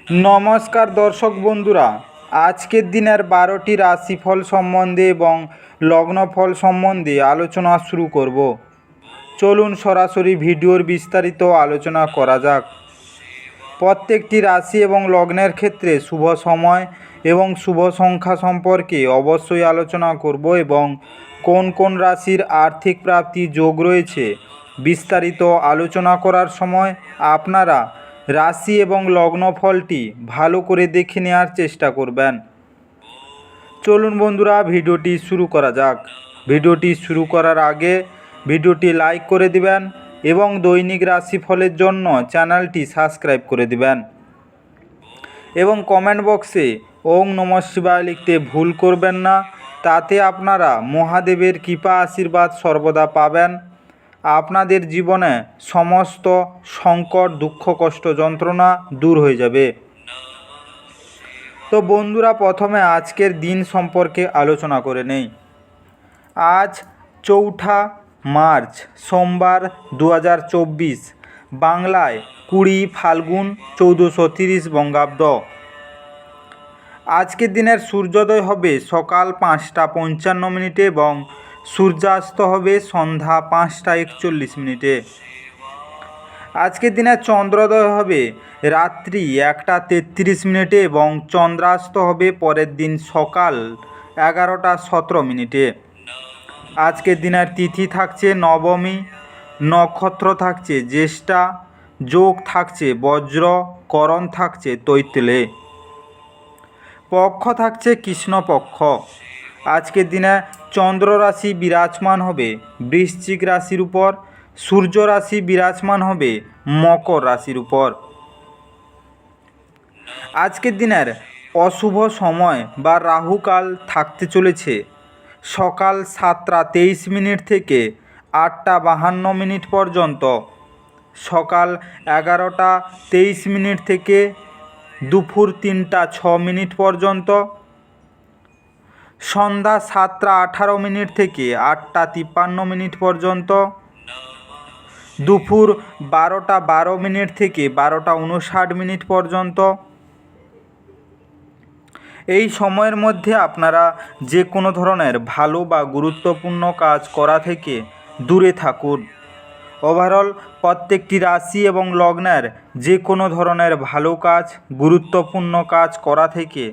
নমস্কার দর্শক বন্ধুরা, আজকের দিনের 12টি রাশিফল সম্বন্ধে এবং লগ্নফল সম্বন্ধে আলোচনা শুরু করব। চলুন সরাসরি ভিডিওর বিস্তারিত আলোচনা করা যাক। প্রত্যেকটি রাশি এবং লগ্নের ক্ষেত্রে শুভ সময় এবং শুভ সংখ্যা সম্পর্কে অবশ্যই আলোচনা করব এবং কোন কোন রাশির আর্থিক প্রাপ্তি যোগ রয়েছে বিস্তারিত আলোচনা করার সময় আপনারা রাশি এবং লগ্নফলটি ভালো করে দেখে নেওয়ার চেষ্টা করবেন। চলুন বন্ধুরা, ভিডিওটি শুরু করা যাক। ভিডিওটি শুরু করার আগে ভিডিওটি লাইক করে দিবেন এবং দৈনিক রাশিফলের জন্য চ্যানেলটি সাবস্ক্রাইব করে দিবেন এবং কমেন্ট বক্সে ওং নমঃ শিবায় লিখতে ভুল করবেন না। তাতে আপনারা মহাদেবের কৃপা আশীর্বাদ সর্বদা পাবেন। আপনাদের জীবনে সমস্ত সংকট, দুঃখ, কষ্ট, যন্ত্রণা দূর হয়ে যাবে। তো বন্ধুরা, প্রথমে আজকের দিন সম্পর্কে আলোচনা করে নেই। আজ 4 মার্চ সোমবার 2024, বাংলায় 20 ফাল্গুন 1430 বঙ্গাব্দ। আজকের দিনের সূর্যোদয় হবে সকাল 5টা 55 এবং সূর্যাস্ত হবে সন্ধ্যা 5টা 41। আজকের দিনে চন্দ্রোদয় হবে রাত্রি 1টা 33 এবং চন্দ্রাস্ত হবে পরের দিন সকাল 11টা 17। আজকের দিনের তিথি থাকছে নবমী, নক্ষত্র থাকছে জ্যেষ্ঠা, যোগ থাকছে বজ্র, করণ থাকছে তৈতলে, পক্ষ থাকছে কৃষ্ণপক্ষ। আজকের দিনে চন্দ্র রাশি বিরাজমান হবে বৃশ্চিক রাশির উপর, সূর্য রাশি বিরাজমান হবে মকর রাশির উপর। আজকের দিনের অশুভ সময় বা রাহুকাল থাকতে চলেছে সকাল 7টা 23 থেকে 8টা 52 পর্যন্ত, সকাল 11টা 23 থেকে দুপুর 3টা 6 পর্যন্ত, সন্ধ্যা 7টা 18 থেকে 8টা 53 পর্যন্ত, দুপুর 12টা 12 থেকে 12টা 59 পর্যন্ত। এই সময়ের মধ্যে আপনারা যে কোনো ধরনের ভালো বা গুরুত্বপূর্ণ কাজ করা থেকে দূরে থাকুন। ওভারঅল প্রত্যেকটি রাশি এবং লগ্নের যে কোনো ধরনের ভালো কাজ, গুরুত্বপূর্ণ কাজ করা থেকে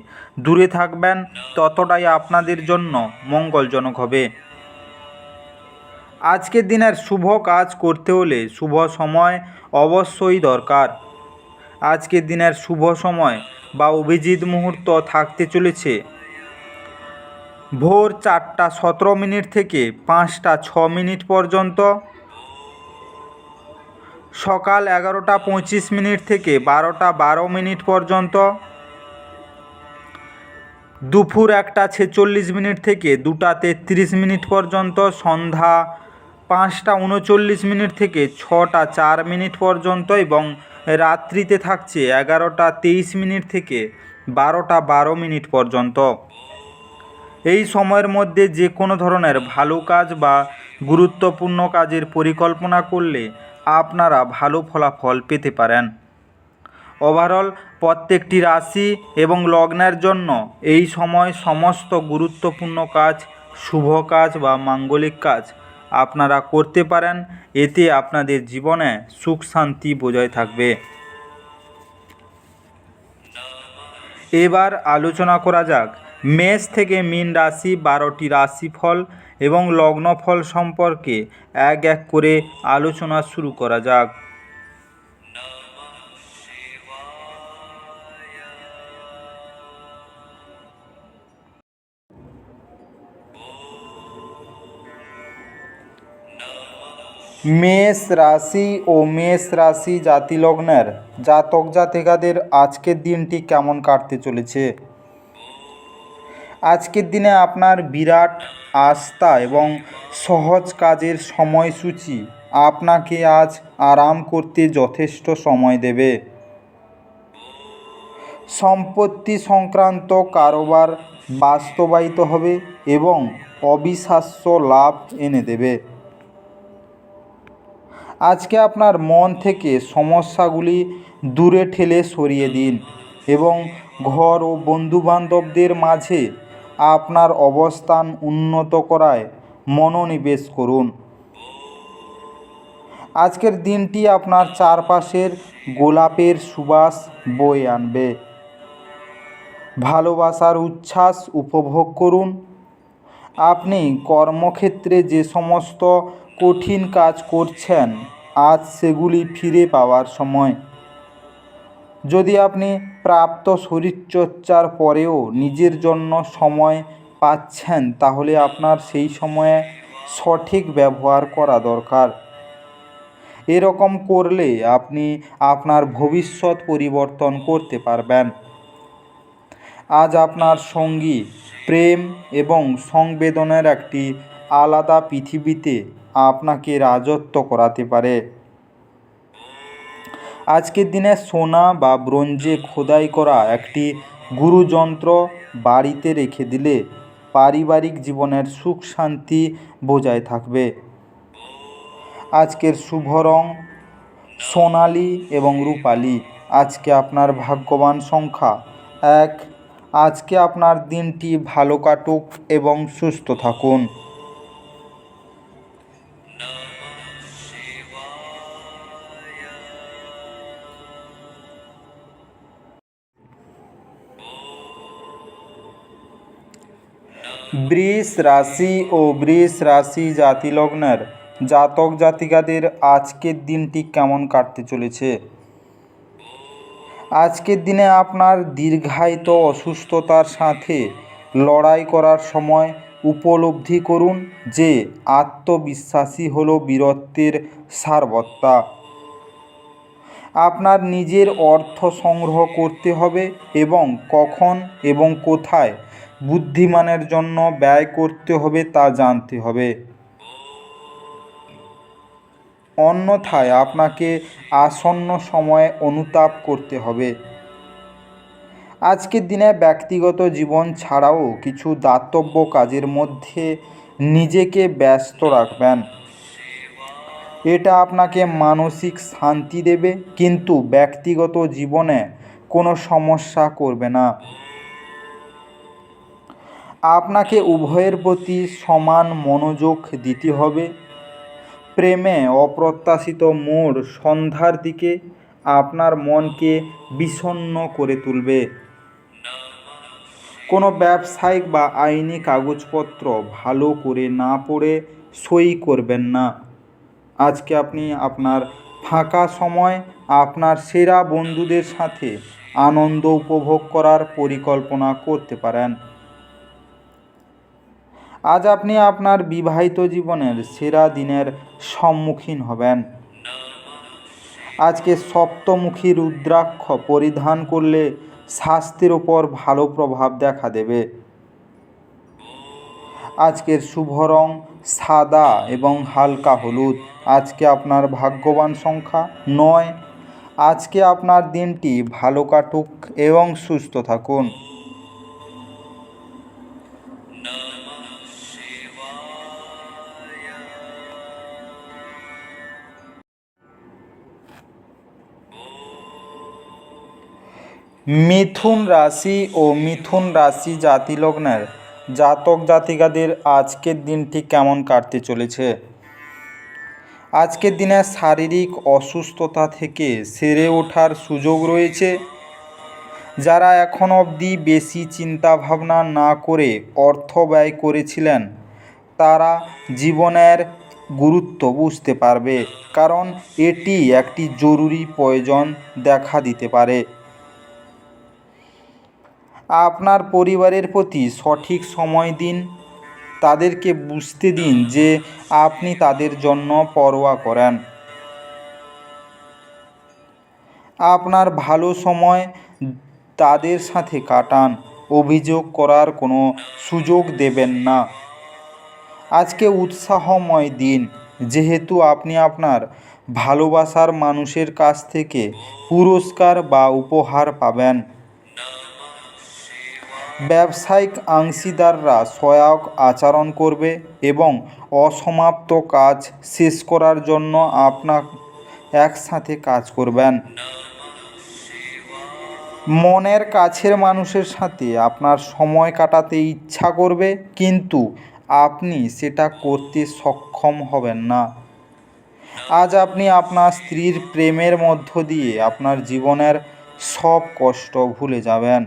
দূরে থাকবেন, ততটাই আপনাদের জন্য মঙ্গলজনক হবে। আজকের দিনের শুভ কাজ করতে হলে শুভ সময় অবশ্যই দরকার। আজকের দিনের শুভ সময় বা অভিজিৎ মুহূর্ত থাকতে চলেছে ভোর 4টা 17 থেকে 5টা 6 পর্যন্ত, সকাল 11টা 25 থেকে 12টা 12 পর্যন্ত, দুপুর 1টা 46 থেকে 2টা 33 পর্যন্ত, সন্ধ্যা 5টা 39 থেকে 6টা 4 পর্যন্ত এবং রাত্রিতে থাকছে 11টা 23 থেকে 12টা 12 পর্যন্ত। এই সময়ের মধ্যে যে কোনো ধরনের ভালো কাজ বা গুরুত্বপূর্ণ কাজের পরিকল্পনা করলে আপনারা ভালো ফলাফল পেতে পারেন। ওভারঅল প্রত্যেকটি রাশি এবং লগ্নের জন্য এই সময় সমস্ত গুরুত্বপূর্ণ কাজ, শুভ কাজ বা মাঙ্গলিক কাজ আপনারা করতে পারেন। এতে আপনাদের জীবনে সুখ শান্তি বজায় থাকবে। এবার আলোচনা করা যাক মেষ থেকে মীন রাশি 12টি রাশিফল এবং লগ্নফল সম্পর্কে এক এক করে আলোচনা শুরু করা যাক। মেষ রাশি ও মেষ রাশি জাতিলগ্নের জাতক জাতিকাদের আজকের দিনটি কেমন কাটতে চলেছে। আজকের দিনে আপনার বিরাট আস্থা এবং সহজ কাজের সময়সূচি আপনাকে আজ আরাম করতে যথেষ্ট সময় দেবে। সম্পত্তি সংক্রান্ত কারোবার বাস্তবায়িত হবে এবং অবিশ্বাস্য লাভ এনে দেবে। আজকে আপনার মন থেকে সমস্যাগুলি দূরে ঠেলে সরিয়ে দিন এবং ঘর ও বন্ধুবান্ধবদের মাঝে আপনার অবস্থান উন্নত করায় মনোনিবেশ করুন। আজকের দিনটি আপনার চারপাশের গোলাপের সুবাস বয়ে আনবে। ভালোবাসার উচ্ছ্বাস উপভোগ করুন। আপনি কর্মক্ষেত্রে যে সমস্ত কঠিন কাজ করছেন, আজ সেগুলি ফিরে পাওয়ার সময়। যদি আপনি প্রাপ্ত শরীরচর্চার পরেও নিজের জন্য সময় পাচ্ছেন, তাহলে আপনার সেই সময়ে সঠিক ব্যবহার করা দরকার। এরকম করলে আপনি আপনার ভবিষ্যৎ পরিবর্তন করতে পারবেন। আজ আপনার সঙ্গী প্রেম এবং সংবেদনের একটি আলাদা পৃথিবীতে আপনাকে রাজত্ব করাতে পারে। আজকের দিনে সোনা বা ব্রোঞ্জে খোদাই করা একটি গুরুযন্ত্র বাড়িতে রেখে দিলে পারিবারিক জীবনের সুখ শান্তি বজায় থাকবে। আজকের শুভ রং সোনালি এবং রূপালি। আজকে আপনার ভাগ্যবান সংখ্যা 1। আজকে আপনার দিনটি ভালো কাটুক এবং সুস্থ থাকুন। বৃষ রাশি ও বৃষ রাশি জাতি লগ্নের জাতক জাতিকাদের আজকের দিনটি কেমন কাটতে চলেছে? আজকের দিনে আপনার দীর্ঘায়িত অসুস্থতার সাথে লড়াই করার সময় উপলব্ধি করুন যে আত্মবিশ্বাসী হলো বীরত্বের সারবত্তা। আপনার নিজের অর্থ সংগ্রহ করতে হবে এবং কখন এবং কোথায় বুদ্ধিমানের জন্য ব্যয় করতে হবে তা জানতে হবে। অন্যথায় আপনাকে আসন্ন সময়ে অনুতাপ করতে হবে। আজকের দিনে ব্যক্তিগত জীবন ছাড়াও কিছু দাতব্য কাজের মধ্যে নিজেকে ব্যস্ত রাখবেন। এটা আপনাকে মানসিক শান্তি দেবে, কিন্তু ব্যক্তিগত জীবনে কোনো সমস্যা করবে না। আপনাকে উভয়ের প্রতি সমান মনোযোগ দিতে হবে। প্রেমে অপ্রত্যাশিত মোড় সন্ধ্যার দিকে আপনার মনকে বিষণ্ণ করে তুলবে। কোনো ব্যবসায়িক বা আইনি কাগজপত্র ভালো করে না পড়ে সই করবেন না। আজকে আপনি আপনার ফাঁকা সময় আপনার সেরা বন্ধুদের সাথে আনন্দ উপভোগ করার পরিকল্পনা করতে পারেন। আজ আপনি আপনার বিবাহিত জীবনের সেরা দিনের সম্মুখীন হবেন। আজকে সপ্তমুখী রুদ্রাক্ষ পরিধান করলে স্বাস্থ্যের ওপর ভালো প্রভাব দেখা দেবে। আজকের শুভ রং সাদা এবং হালকা হলুদ। আজকে আপনার ভাগ্যবান সংখ্যা 9। আজকে আপনার দিনটি ভালো কাটুক এবং সুস্থ থাকুন। মিথুন রাশি ও মিথুন রাশি জাতি লগ্নের জাতক জাতিকাদের আজকের দিনটি কেমন কাটতে চলেছে? আজকের দিনে শারীরিক অসুস্থতা থেকে সেরে ওঠার সুযোগ রয়েছে। যারা এখন অবধি বেশি চিন্তাভাবনা না করে অর্থ ব্যয় করেছিলেন, তারা জীবনের গুরুত্ব বুঝতে পারবে, কারণ এটি একটি জরুরি প্রয়োজন দেখা দিতে পারে। আপনার পরিবারের প্রতি সঠিক সময় দিন। তাদেরকে বুঝতে দিন যে আপনি তাদের জন্য পরোয়া করেন। আপনার ভালো সময় তাদের সাথে কাটান। অভিযোগ করার কোনো সুযোগ দেবেন না। আজকে উৎসাহময় দিন, যেহেতু আপনি আপনার ভালোবাসার মানুষের কাছ থেকে পুরস্কার বা উপহার পাবেন। ব্যবসায়িক অংশীদাররা সহায়ক আচরণ করবে এবং অসমাপ্ত কাজ শেষ করার জন্য আপনার একসাথে কাজ করবেন। মনের কাছের মানুষের সাথে আপনার সময় কাটাতে ইচ্ছা করবে, কিন্তু আপনি সেটা করতে সক্ষম হবেন না। আজ আপনি আপনার স্ত্রীর প্রেমের মধ্য দিয়ে আপনার জীবনের সব কষ্ট ভুলে যাবেন।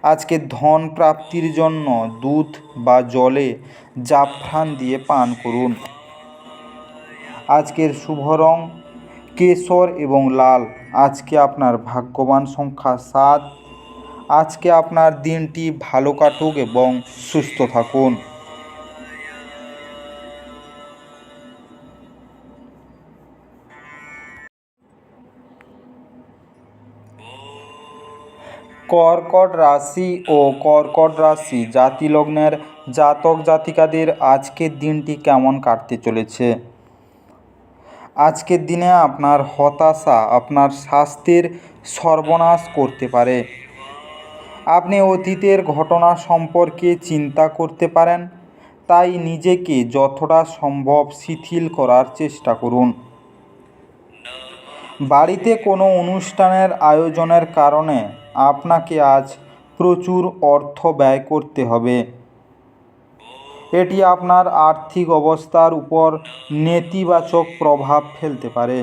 আজকে ধন প্রাপ্তির জন্য দুধ বা জলে জাফরান দিয়ে পান করুন। আজকের শুভ রং কেশর এবং লাল। আজকে আপনার ভাগ্যবান সংখ্যা 7। আজকে আপনার দিনটি ভালো কাটুক এবং সুস্থ থাকুন। কর্কট রাশি ও কর্কট রাশি জাতিলগ্নের জাতক জাতিকাদের আজকের দিনটি কেমন কাটতে চলেছে? আজকের দিনে আপনার হতাশা আপনার স্বাস্থ্যের সর্বনাশ করতে পারে। আপনি অতীতের ঘটনা সম্পর্কে চিন্তা করতে পারেন, তাই নিজেকে যতটা সম্ভব শিথিল করার চেষ্টা করুন। বাড়িতে কোনো অনুষ্ঠানের আয়োজনের কারণে আপনাকে আজ প্রচুর অর্থ ব্যয় করতে হবে। এটি আপনার আর্থিক অবস্থার উপর নেতিবাচক প্রভাব ফেলতে পারে।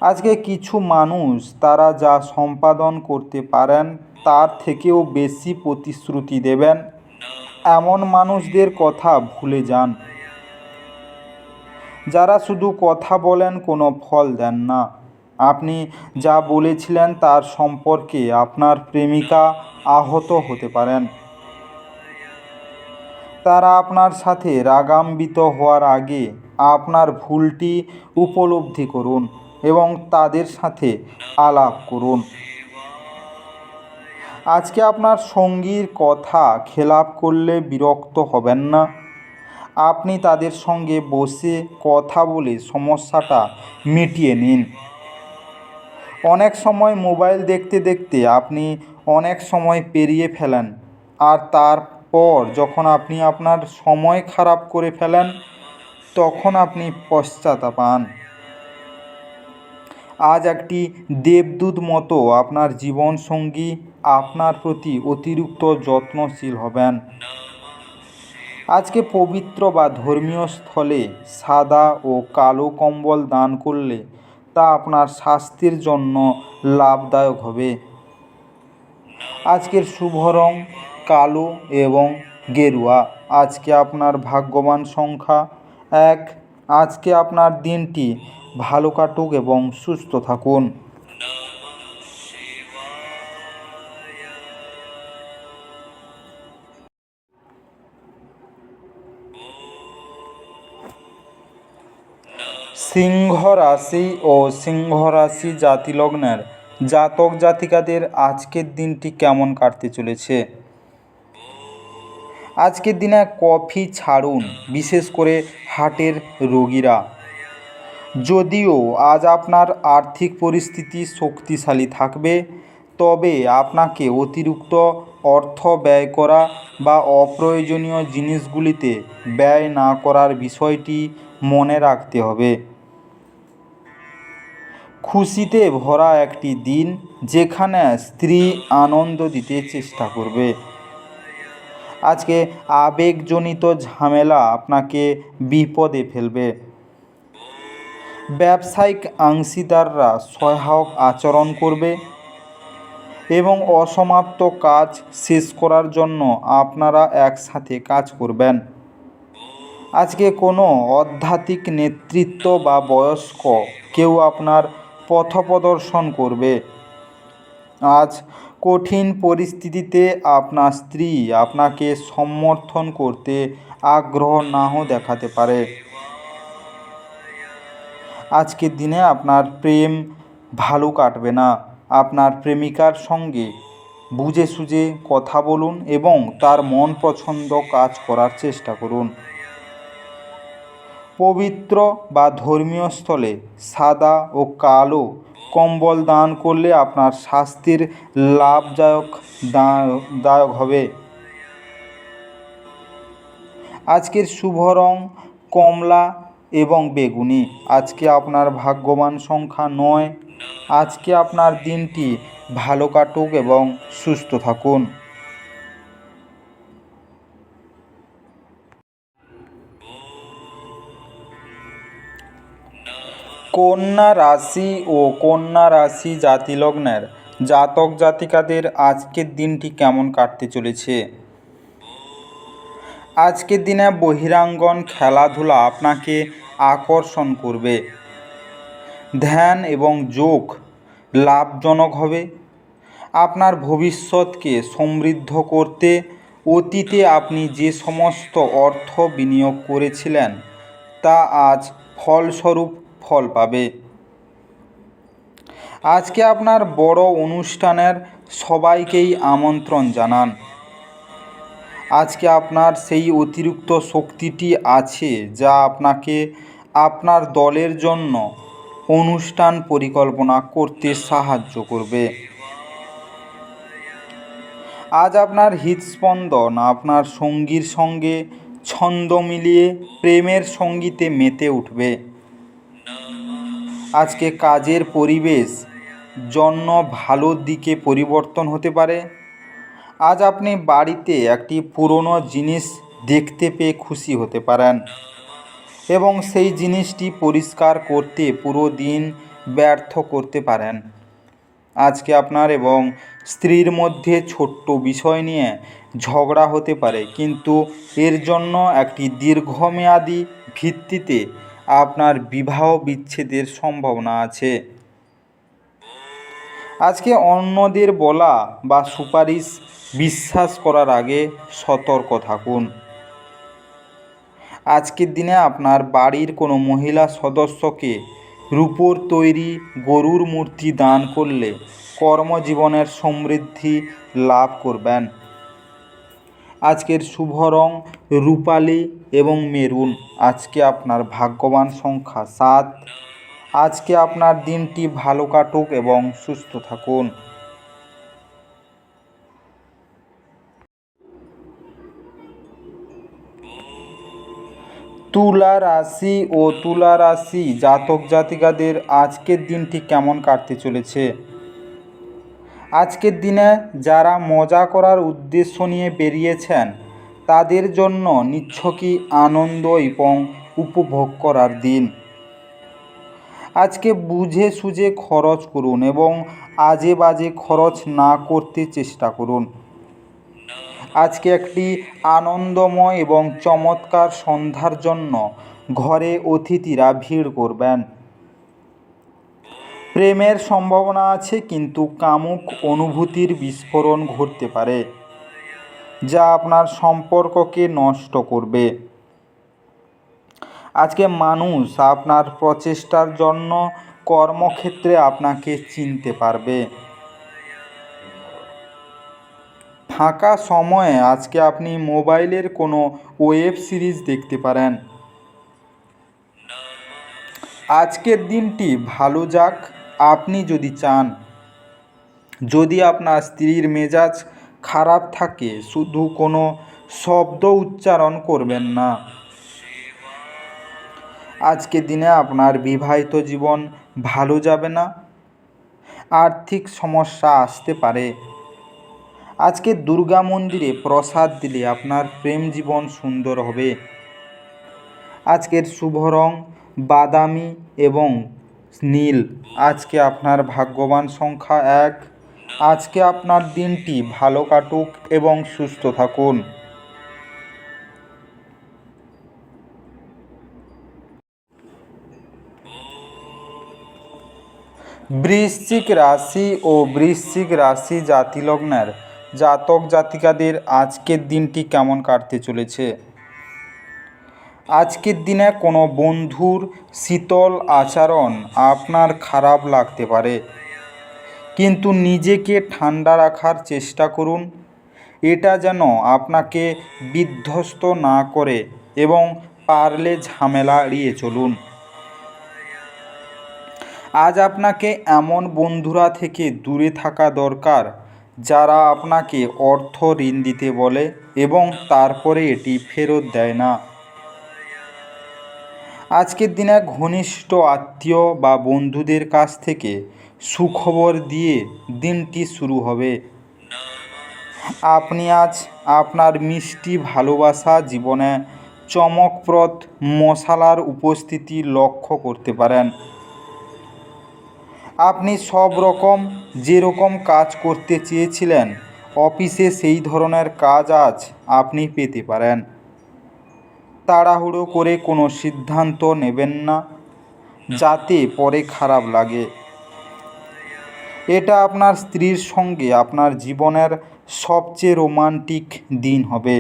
আজকে কিছু মানুষ তারা যা সম্পাদন করতে পারেন তার থেকেও বেশি প্রতিশ্রুতি দেবেন, এমন মানুষদের কথা ভুলে যান, যারা শুধু কথা বলেন কোনো ফল দেন না। আপনি যা বলেছিলেন তার সম্পর্কে আপনার প্রেমিকা আহত হতে পারেন। তারা আপনার সাথে রাগান্বিত হওয়ার আগে আপনার ভুলটি উপলব্ধি করুন এবং তাদের সাথে আলাপ করুন। আজকে আপনার সঙ্গীর কথা খেলাপ করলে বিরক্ত হবেন না। আপনি তাদের সঙ্গে বসে কথা বলে সমস্যাটা মিটিয়ে নিন। অনেক সময় মোবাইল দেখতে দেখতে আপনি অনেক সময় পেরিয়ে ফেলেন, আর তারপর যখন আপনি আপনার সময় খারাপ করে ফেলেন তখন আপনি পশ্চাতাপ পান। আজ একটি দেবদূত মতো আপনার জীবনসঙ্গী আপনার প্রতি অতিরিক্ত যত্নশীল হবেন। আজকে পবিত্র বা ধর্মীয় স্থলে সাদা ও কালো কম্বল দান করলে তা আপনার স্বাস্থ্যের জন্য লাভদায়ক হবে। আজকের শুভ রং কালো এবং গেরুয়া। আজকে আপনার ভাগ্যবান সংখ্যা 1। আজকে আপনার দিনটি ভালো কাটুক এবং সুস্থ থাকুন। সিংহ রাশি ও সিংহ রাশি জাতিলগ্নের জাতক জাতিকাদের আজকের দিনটি কেমন কাটতে চলেছে? আজকের দিনে কফি ছাড়ুন, বিশেষ করে হার্টের রোগীরা। যদিও আজ আপনার আর্থিক পরিস্থিতি শক্তিশালী থাকবে, তবে আপনাকে অতিরিক্ত অর্থ ব্যয় করা বা অপ্রয়োজনীয় জিনিসগুলিতে ব্যয় না করার বিষয়টি মনে রাখতে হবে। খুশিতে ভরা একটি দিন, যেখানে স্ত্রী আনন্দ দিতে চেষ্টা করবে। আজকে আবেগজনিত ঝামেলা আপনাকে বিপদে ফেলবে। ব্যবসায়িক অংশীদাররা সহায়ক আচরণ করবে এবং অসমাপ্ত কাজ শেষ করার জন্য আপনারা একসাথে কাজ করবেন। আজকে কোনো আধ্যাত্মিক নেতৃত্ব বা বয়স্ক কেউ আপনার পথপ্রদর্শন করবে। আজ কঠিন পরিস্থিতিতে আপনার স্ত্রী আপনাকে সমর্থন করতে আগ্রহ নাও দেখাতে পারে। আজকের দিনে আপনার প্রেম ভালো কাটবে না। আপনার প্রেমিকার সঙ্গে বুঝে সুঝে কথা বলুন এবং তার মন পছন্দ কাজ করার চেষ্টা করুন। পবিত্র বা ধর্মীয় স্থলে সাদা ও কালো কম্বল দান করলে আপনার স্বাস্থ্যের লাভদায়ক হবে। আজকের শুভ রং কমলা এবং বেগুনি। আজকে আপনার ভাগ্যবান সংখ্যা 9। আজকে আপনার দিনটি ভালো কাটুক এবং সুস্থ থাকুন। কন্যা রাশি ও কন্যা রাশি জাতিলগ্নের জাতক জাতিকাদের আজকের দিনটি কেমন কাটতে চলেছে। আজকের দিনে বহিরাঙ্গন খেলাধুলা আপনাকে আকর্ষণ করবে। ধ্যান এবং যোগ লাভজনক হবে। আপনার ভবিষ্যৎকে সমৃদ্ধ করতে অতীতে আপনি যে সমস্ত অর্থ বিনিয়োগ করেছিলেন তা আজ ফলস্বরূপ ফল পাবে। আজকে আপনার বড় অনুষ্ঠানের সবাইকেই আমন্ত্রণ জানান। আজকে আপনার সেই অতিরিক্ত শক্তিটি আছে যা আপনাকে আপনার দলের জন্য অনুষ্ঠান পরিকল্পনা করতে সাহায্য করবে। আজ আপনার হৃদস্পন্দন আপনার সঙ্গীর সঙ্গে ছন্দ মিলিয়ে প্রেমের সঙ্গীতে মেতে উঠবে। আজকে কাজের পরিবেশ জন্য ভালো দিকে পরিবর্তন হতে পারে। আজ আপনি বাড়িতে একটি পুরনো জিনিস দেখতে পেয়ে খুশি হতে পারেন এবং সেই জিনিসটি পরিষ্কার করতে পুরো দিন ব্যর্থ করতে পারেন। আজকে আপনার এবং স্ত্রীর মধ্যে ছোট্ট বিষয় নিয়ে ঝগড়া হতে পারে, কিন্তু এর জন্য একটি দীর্ঘমেয়াদী ভিত্তিতে আপনার বিবাহ বিচ্ছেদের সম্ভাবনা আছে। আজকে অন্যদের বলা বা সুপারিশ বিশ্বাস করার আগে সতর্ক থাকুন। আজকের দিনে আপনার বাড়ির কোনো মহিলা সদস্যকে রূপোর তৈরি গরুর মূর্তি দান করলে কর্মজীবনের সমৃদ্ধি লাভ করবেন। আজকের শুভ রং রূপালি এবং মেরুন। আজকে আপনার ভাগ্যবান সংখ্যা 7। আজকে আপনার দিনটি ভালো কাটুক এবং সুস্থ থাকুন। তুলা রাশি ও তুলা রাশি জাতক জাতিকাদের আজকের দিনটি কেমন কাটতে চলেছে। আজকের দিনে যারা মজা করার উদ্দেশ্য নিয়ে বেরিয়েছেন তাদের জন্য নিছকই আনন্দ এবং উপভোগ করার দিন। আজকে বুঝে সুঝে খরচ করুন এবং আজে বাজে খরচ না করতে চেষ্টা করুন। আজকে একটি আনন্দময় এবং চমৎকার সন্ধ্যার জন্য ঘরে অতিথিরা ভিড় করবেন। প্রেমের সম্ভাবনা আছে, কিন্তু কামুক অনুভূতির বিস্ফোরণ ঘটতে পারে যা আপনার সম্পর্ককে নষ্ট করবে। আজকে মানুষ আপনার প্রচেষ্টার জন্য কর্মক্ষেত্রে আপনাকে চিনতে পারবে। ফাঁকা সময়ে আজকে আপনি মোবাইলের কোনো ওয়েব সিরিজ দেখতে পারেন। আজকের দিনটি ভালো যাক আপনি যদি চান। যদি আপনার স্ত্রীর মেজাজ খারাপ থাকে শুধু কোনো শব্দ উচ্চারণ করবেন না। আজকের দিনে আপনার বিবাহিত জীবন ভালো যাবে না, আর্থিক সমস্যা আসতে পারে। আজকে দুর্গা মন্দিরে প্রসাদ দিলে আপনার প্রেম জীবন সুন্দর হবে। আজকের শুভ রং বাদামি এবং নীল। আজকে আপনার ভাগ্যবান সংখ্যা 1। আজকে আপনার দিনটি ভালো কাটুক এবং সুস্থ থাকুন। বৃশ্চিক রাশি ও বৃশ্চিক রাশি জাতিলগ্নের জাতক জাতিকাদের আজকের দিনটি কেমন কাটতে চলেছে। আজকের দিনে কোনো বন্ধুর শীতল আচরণ আপনার খারাপ লাগতে পারে, কিন্তু নিজেকে ঠান্ডা রাখার চেষ্টা করুন। এটা যেন আপনাকে বিধ্বস্ত না করে এবং পারলে ঝামেলা এড়িয়ে চলুন। আজ আপনাকে এমন বন্ধুরা থেকে দূরে থাকা দরকার যারা আপনাকে অর্থ ঋণ দিতে বলে এবং তারপরে এটি ফেরত দেয় না। আজকের দিনে ঘনিষ্ঠ আত্মীয় বা বন্ধুদের কাছ থেকে সুখবর দিয়ে দিনটি শুরু হবে। আপনি আজ আপনার মিষ্টি ভালোবাসা জীবনে চমকপ্রদ মশালার উপস্থিতি লক্ষ্য করতে পারেন। আপনি সব রকম যেরকম কাজ করতে চেয়েছিলেন অফিসে সেই ধরনের কাজ আজ আপনি পেতে পারেন। তাড়াহুড়ো করে কোনো সিদ্ধান্ত নেবেন না, যাতে পরে খারাপ লাগে। এটা আপনার স্ত্রীর সঙ্গে আপনার জীবনের সবচেয়ে রোমান্টিক দিন হবে।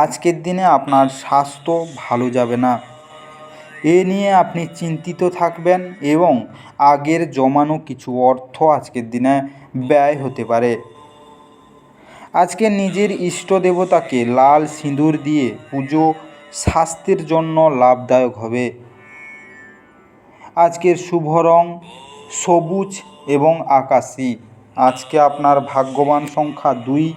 আজকের দিনে আপনার স্বাস্থ্য ভালো যাবে না, এ নিয়ে আপনি চিন্তিত থাকবেন এবং আগের জমানো কিছু অর্থ আজকের দিনে ব্যয় হতে পারে। আজকে নিজের ইষ্ট দেবতাকে লাল সিঁদুর দিয়ে পুজো স্বাস্থ্যের জন্য লাভদায়ক হবে। আজকের শুভ রং সবুজ এবং আকাশী। আজকে আপনার ভাগ্যবান সংখ্যা 2।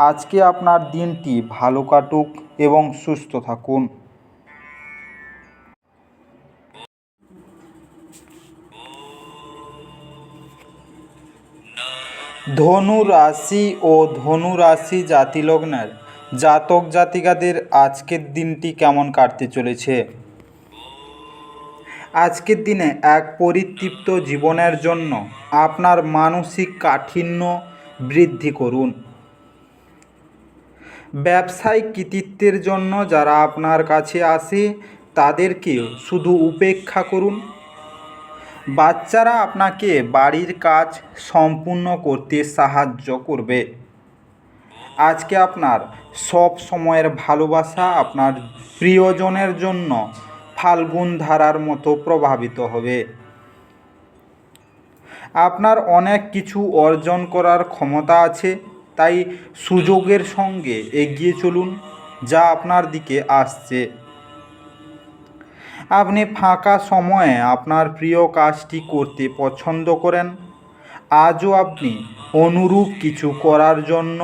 আজকে আপনার দিনটি ভালো কাটুক এবং সুস্থ থাকুন। ধনু রাশি ও ধনু রাশি জাতিলগ্নের জাতক জাতিকাদের আজকের দিনটি কেমন কাটতে চলেছে? আজকের দিনে এক পরিতৃপ্ত জীবনের জন্য আপনার মানসিক কাঠিন্য বৃদ্ধি করুন। ব্যবসায়িক কৃতিত্বের জন্য যারা আপনার কাছে আসে তাদেরকে শুধু উপেক্ষা করুন। বাচ্চারা আপনাকে বাড়ির কাজ সম্পূর্ণ করতে সাহায্য করবে। আজকে আপনার সব সময়ের ভালোবাসা আপনার প্রিয়জনের জন্য ফাল্গুন ধারার মতো প্রভাবিত হবে। আপনার অনেক কিছু অর্জন করার ক্ষমতা আছে, তাই সুযোগের সঙ্গে এগিয়ে চলুন যা আপনার দিকে আসছে। আপনি ফাঁকা সময়ে আপনার প্রিয় কাজটি করতে পছন্দ করেন। আজও আপনি অনুরূপ কিছু করার জন্য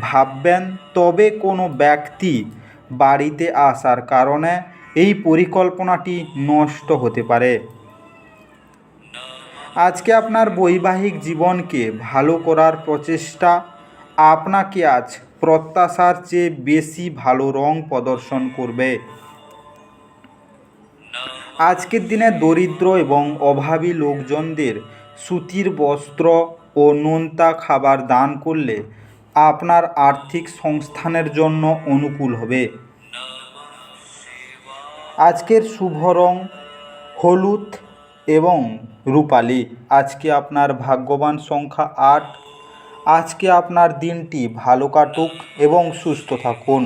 ভাববেন, তবে কোনো ব্যক্তি বাড়িতে আসার কারণে এই পরিকল্পনাটি নষ্ট হতে পারে। আজকে আপনার বৈবাহিক জীবনকে ভালো করার প্রচেষ্টা আপনাকে আজ প্রত্যাশার চেয়ে বেশি ভালো রং প্রদর্শন করবে। আজকের দিনে দরিদ্র এবং অভাবী লোকজনদের সুতির বস্ত্র ও নোনতা খাবার দান করলে আপনার আর্থিক সংস্থানের জন্য অনুকূল হবে। আজকের শুভ রং হলুদ এবং রূপালি। আজকে আপনার ভাগ্যবান সংখ্যা 8। আজকে আপনার দিনটি ভালো কাটুক এবং সুস্থ থাকুন।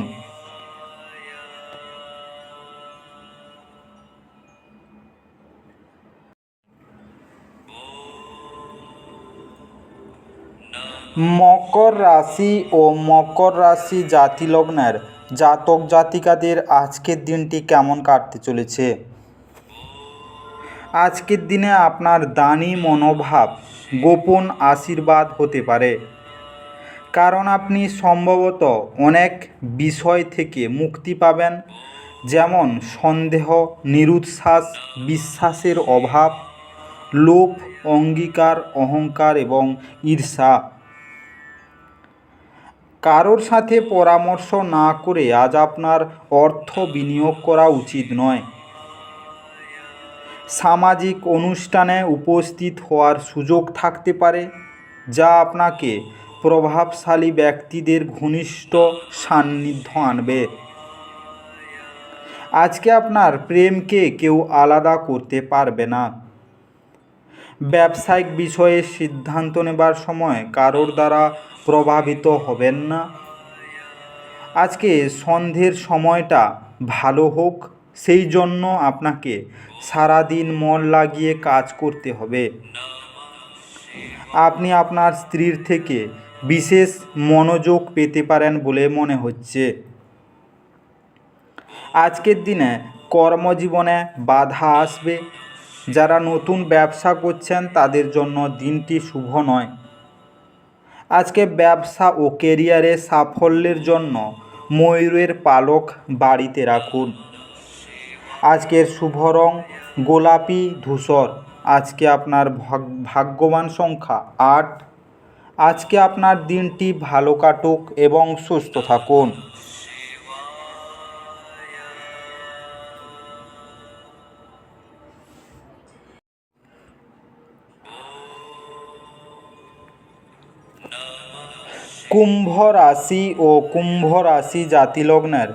মকর রাশি ও মকর রাশি জাতিলগ্নের জাতক জাতিকাদের আজকের দিনটি কেমন কাটতে চলেছে? আজকের দিনে আপনার দানী মনোভাব গোপন আশীর্বাদ হতে পারে, কারণ আপনি সম্ভবত অনেক বিষয় থেকে মুক্তি পাবেন, যেমন সন্দেহ, নিরুৎসাহ, বিশ্বাসের অভাব, লোভ, অঙ্গীকার, অহংকার এবং ঈর্ষা। কারোর সাথে পরামর্শ না করে আজ আপনার অর্থ বিনিয়োগ করা উচিত নয়। সামাজিক অনুষ্ঠানে উপস্থিত হওয়ার সুযোগ থাকতে পারে, যা আপনাকে প্রভাবশালী ব্যক্তিদের ঘনিষ্ঠ সান্নিধ্য আনবে। আজকে আপনার প্রেমকে কেউ আলাদা করতে পারবে না। ব্যবসায়িক বিষয়ে সিদ্ধান্ত নেবার সময় কারোর দ্বারা প্রভাবিত হবেন না। আজকে সন্ধ্যের সময়টা ভালো হোক, সেই জন্য আপনাকে সারাদিন মন লাগিয়ে কাজ করতে হবে। আপনি আপনার স্ত্রীর থেকে বিশেষ মনোযোগ পেতে পারেন বলে মনে হচ্ছে। আজকের দিনে কর্মজীবনে বাধা আসবে। যারা নতুন ব্যবসা করছেন তাদের জন্য দিনটি শুভ নয়। আজকে ব্যবসা ও কেরিয়ারে সাফল্যের জন্য ময়ূরের পালক বাড়িতে রাখুন। আজকের শুভ রং গোলাপি ধূসর। আজকে আপনার ভাগ্যবান সংখ্যা 8। আজকে আপনার দিনটি ভালো কাটুক এবং সুস্থ থাকুন। কুম্ভ রাশি ও কুম্ভ রাশি জাতিলগ্নের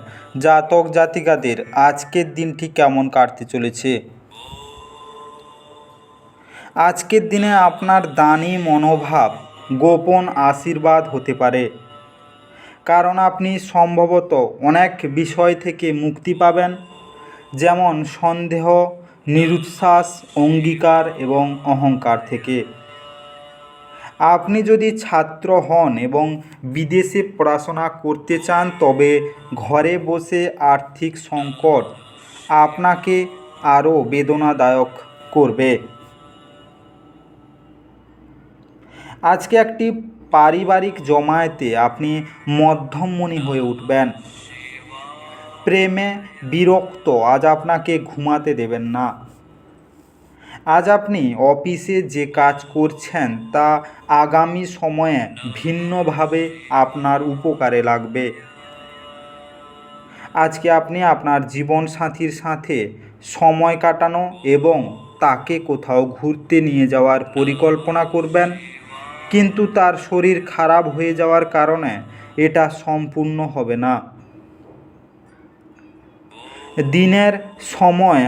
জাতক জাতিকাদের আজকের দিনটি কেমন কাটতে চলেছে। আজকের দিনে আপনার দানী মনোভাব গোপন আশীর্বাদ হতে পারে, কারণ আপনি সম্ভবত অনেক বিষয় থেকে মুক্তি পাবেন, যেমন সন্দেহ, নিরুৎসাহ, অঙ্গীকার এবং অহংকার থেকে। আপনি যদি ছাত্র হন এবং বিদেশে পড়াশোনা করতে চান, তবে ঘরে বসে আর্থিক সংকট আপনাকে আরও বেদনাদায়ক করবে। আজকে একটি পারিবারিক জমায়েতে আপনি মধ্যমণি হয়ে উঠবেন। প্রেমে বিরক্ত আজ আপনাকে ঘুমাতে দেবেন না। আজ আপনি অফিসে যে কাজ করছেন তা আগামী সময়ে ভিন্নভাবে আপনার উপকারে লাগবে। আজকে আপনি আপনার জীবনসাথীর সাথে সময় কাটানো এবং তাকে কোথাও ঘুরতে নিয়ে যাওয়ার পরিকল্পনা করবেন, কিন্তু তার শরীর খারাপ হয়ে যাওয়ার কারণে এটা সম্পূর্ণ হবে না। দিনের সময়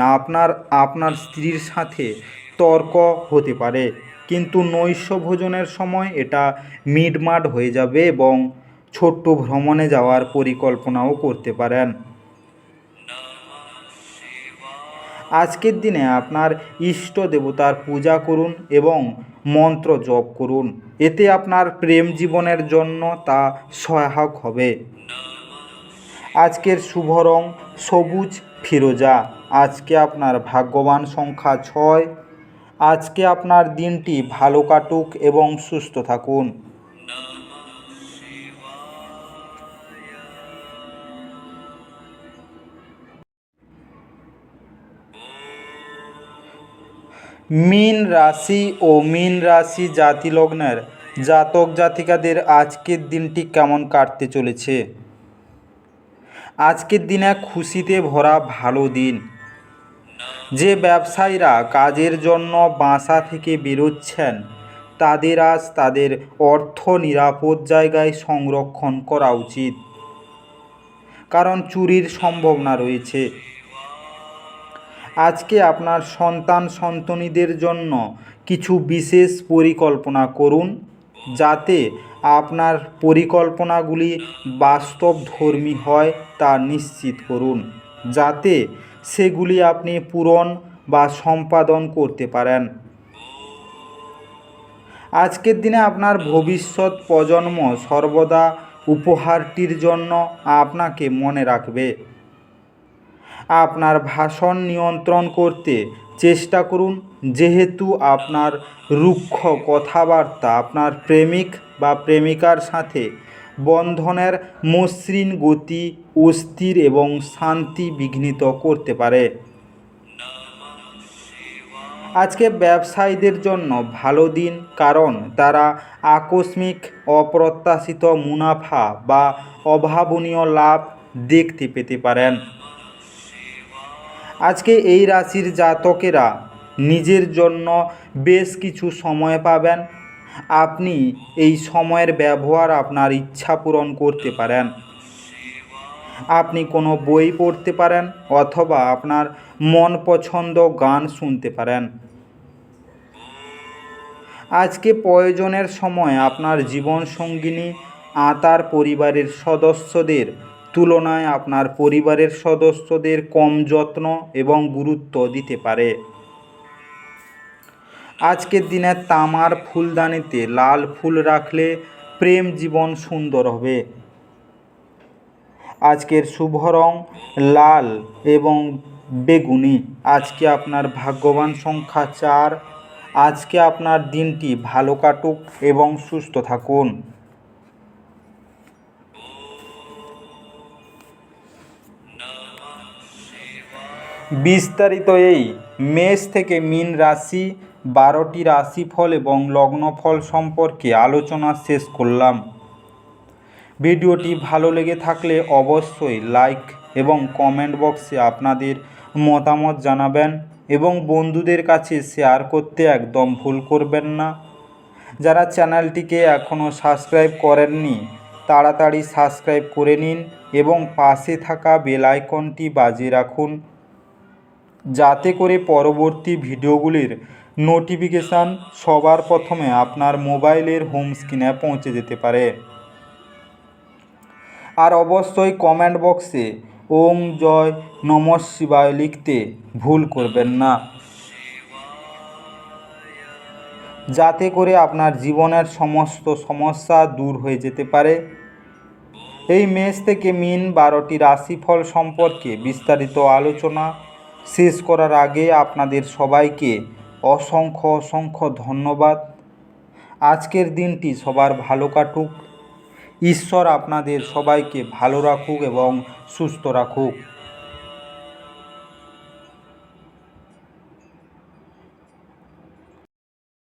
আপনার স্ত্রীর সাথে তর্ক হতে পারে, কিন্তু নৈশ ভোজনের সময় এটা মিটমাট হয়ে যাবে এবং ছোট্ট ভ্রমণে যাওয়ার পরিকল্পনাও করতে পারেন। আজকের দিনে আপনার ইষ্ট দেবতার পূজা করুন এবং মন্ত্র জপ করুন, এতে আপনার প্রেম জীবনের জন্য তা সহায়ক হবে। আজকের শুভ রং সবুজ ফিরোজা। আজকে আপনার ভাগ্যবান সংখ্যা 6। আজকে আপনার দিনটি ভালো কাটুক এবং সুস্থ থাকুন। মীন রাশি ও মীন রাশি জাতিলগ্নের জাতক জাতিকাদের আজকের দিনটি কেমন কাটতে চলেছে। আজকের দিনে খুশিতে ভরা ভালো দিন। যে ব্যবসায়ীরা কাজের জন্য বাসা থেকে বেরোচ্ছেন, তাদের আজ তাদের অর্থ নিরাপদ জায়গায় সংরক্ষণ করা উচিত, কারণ চুরির সম্ভাবনা রয়েছে। আজকে আপনার সন্তানদের জন্য কিছু বিশেষ পরিকল্পনা করুন, যাতে আপনার পরিকল্পনাগুলি বাস্তবধর্মী হয় তা নিশ্চিত করুন, যাতে সেগুলি আপনি পূরণ বা সম্পাদন করতে পারেন। আজকের দিনে আপনার ভবিষ্যৎ প্রজন্ম সর্বদা উপহারটির জন্য আপনাকে মনে রাখবে। আপনার ভাষণ নিয়ন্ত্রণ করতে চেষ্টা করুন, যেহেতু আপনার রুক্ষ কথাবার্তা আপনার প্রেমিক বা প্রেমিকার সাথে বন্ধনের মসৃণ গতি অস্থির এবং শান্তি বিঘ্নিত করতে পারে। আজকে ব্যবসায়ীদের জন্য ভালো দিন, কারণ তারা আকস্মিক অপ্রত্যাশিত মুনাফা বা অভাবনীয় লাভ দেখতে পেতে পারেন। আজকে এই রাশির জাতকেরা নিজের জন্য বেশ কিছু সময় পাবেন। আপনি এই সময়ের ব্যবহার আপনার ইচ্ছা পূরণ করতে পারেন। আপনি কোনো বই পড়তে পারেন অথবা আপনার মন পছন্দ গান শুনতে পারেন। আজকে প্রয়োজনের সময় আপনার জীবনসঙ্গিনী তার পরিবারের সদস্যদের তুলনায় আপনার পরিবারের সদস্যদের কম যত্ন এবং গুরুত্ব দিতে পারে। আজকের দিনে তামার ফুলদানিতে লাল ফুল রাখলে প্রেম জীবন সুন্দর হবে। আজকের শুভ রং লাল এবং বেগুনি। আজকে আপনার ভাগ্যবান সংখ্যা 4। আজকে আপনার দিনটি ভালো কাটুক এবং সুস্থ থাকুন। বিস্তারিত এই মেষ থেকে মীন রাশি 12টি রাশিফল এবং লগ্নফল সম্পর্কে আলোচনা শেষ করলাম। ভিডিওটি ভালো লেগে থাকলে অবশ্যই লাইক এবং কমেন্ট বক্সে আপনাদের মতামত জানাবেন এবং বন্ধুদের কাছে শেয়ার করতে একদম ভুল করবেন না। যারা চ্যানেলটিকে এখনও সাবস্ক্রাইব করেননি তাড়াতাড়ি সাবস্ক্রাইব করে নিন এবং পাশে থাকা বেল আইকনটি বাজিয়ে রাখুন, যাতে করে পরবর্তী ভিডিওগুলির নোটিফিকেশান সবার প্রথমে আপনার মোবাইলের হোম স্ক্রিনে পৌঁছে যেতে পারে। আর অবশ্যই কমেন্ট বক্সে ওম জয় নমঃ শিবায় লিখতে ভুল করবেন না, যাতে করে আপনার জীবনের সমস্ত সমস্যা দূর হয়ে যেতে পারে। এই মেষ থেকে মীন 12টি রাশিফল সম্পর্কে বিস্তারিত আলোচনা শেষ করার আগে আপনাদের সবাইকে অসংখ্য ধন্যবাদ। আজকের দিনটি সবার ভালো কাটুক। ঈশ্বর আপনাদের সবাইকে ভালো রাখুক এবং সুস্থ রাখুক।